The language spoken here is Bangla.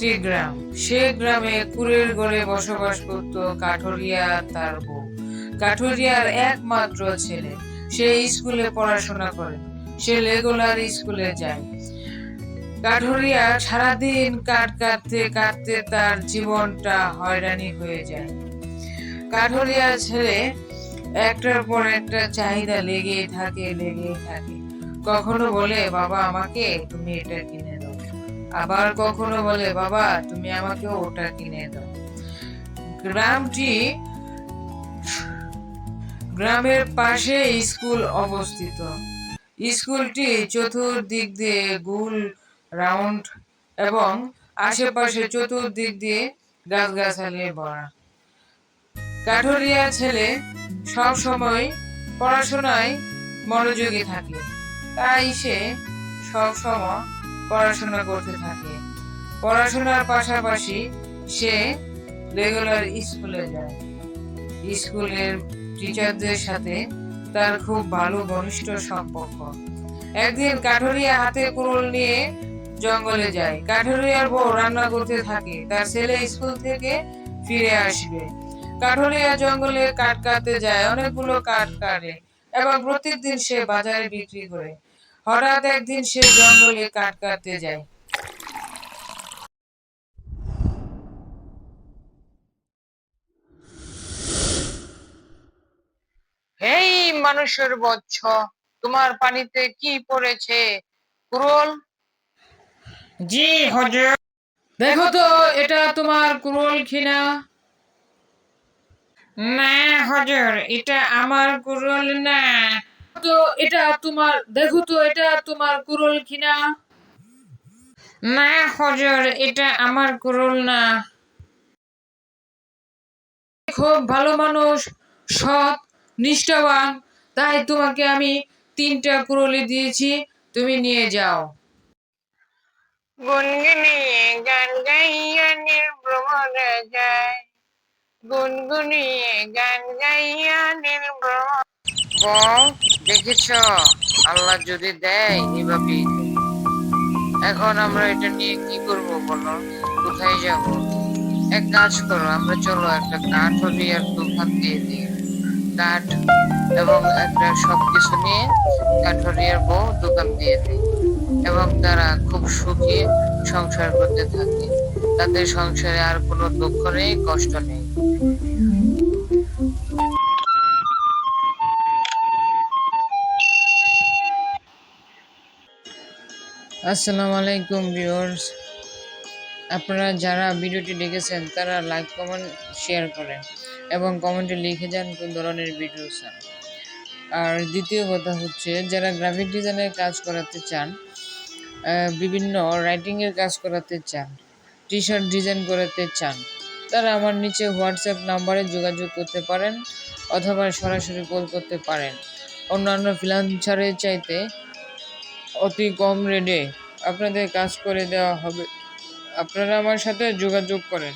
একটি গ্রাম। সে গ্রামে কুড়ের ঘরে বসবাস করত কাঠুরিয়া তার বউ। কাঠুরিয়ার একমাত্র ছেলে। সে স্কুলে পড়াশোনা করে। সে রেগুলার স্কুলে যায়। কাঠুরিয়া সারাদিন কাটতে কাটতে তার জীবনটা হয়রানি হয়ে যায়। কাঠুরিয়ার ছেলে একটার পর একটা চাহিদা লেগেই থাকে। কখনো বলে, বাবা আমাকে তুমি এটা কিনে দাও। আবার কখনো বলে, বাবা তুমি আমাকে ওটা কিনে দাও। গ্রামটি গ্রামের পাশে স্কুল অবস্থিত। স্কুলটি চতুর্দিক দিয়ে গোল রাউন্ড এবং আশেপাশে চতুর্দিক দিয়ে গাছগাছালি ভরা। কাঠুরিয়া ছেলে সব সময় পড়াশোনায় মনোযোগী থাকে, তাই সে সব সময় পড়াশোনা করতে থাকে। পড়াশোনার পাশাপাশি সে রেগুলার স্কুলে যায়। স্কুলের টিচারদের সাথে তার খুব ভালো ঘনিষ্ঠ সম্পর্ক। একদিন কাঠুরিয়া হাতে কুড়ুল নিয়ে জঙ্গলে যায়। কাঠুরিয়ার বউ রান্না করতে থাকে। তার ছেলে স্কুল থেকে ফিরে আসবে। কাঠুরিয়া জঙ্গলে কাঠ কাটতে যায়, অনেকগুলো কাঠ কাটে এবং প্রত্যেকদিন সে বাজারে বিক্রি করে। হঠাৎ একদিন সে জঙ্গলে কাঠ কাটতে যায়। হেই মানুষের বৎস, তোমার পানিতে কি পড়েছে? কুরল? জি হুজুর। দেখো তো এটা তোমার কুড়ুল কিনা? না হুজুর, এটা আমার কুড়ুল না। দেখো তো এটা তোমার কুড়ুল কিনা? না হুজুর, এটা আমার কুড়ুল না। খুব ভালো মানুষ, সৎ, নিষ্ঠাবান, তাই তোমাকে আমি 3টা কুড়ুলি দিয়েছি, তুমি নিয়ে যাও। গুনগুনিয়ে গান গাইয়া নীলভ্রমরে যায়, গুনগুনিয়ে গান গাইয়া নীলভ্রমর। বউ, দেখেছ আল্লাহ যদি দেয় এভাবেই দেয়। এখন আমরা এটা নিয়ে কি করব বলো? কোথায় যাব? এক কাজ করো, আমরা চলো একটা কাঠুরিয়ার দোকান দিয়ে দিই। কাঠ এবং একটা সবকিছু নিয়ে কাঠুরিয়ার বউ দোকান দিয়ে দিই এবং তারা খুব সুখী সংসার করতে থাকে। তাদের সংসারে আর কোনো দুঃখ নেই, কষ্ট নেই। আসসালামু আলাইকুম ভিউয়ার্স, আপনারা যারা ভিডিওটি দেখেছেন তারা লাইক কমেন্ট শেয়ার করেন এবং কমেন্টে লিখে যান কোন ধরনের ভিডিও চান। আর দ্বিতীয় কথা হচ্ছে, যারা গ্রাফিক ডিজাইনের কাজ করাতে চান, বিভিন্ন রাইটিংয়ের কাজ করাতে চান, টি শার্ট ডিজাইন করাতে চান, তারা আমার নিচে হোয়াটসঅ্যাপ নাম্বারে যোগাযোগ করতে পারেন অথবা সরাসরি কল করতে পারেন। অন্যান্য ফ্রিল্যান্সারের চাইতে অতি কম রেটে আপনাদের কাজ করে দেওয়া হবে। আপনারা আমার সাথে যোগাযোগ করেন।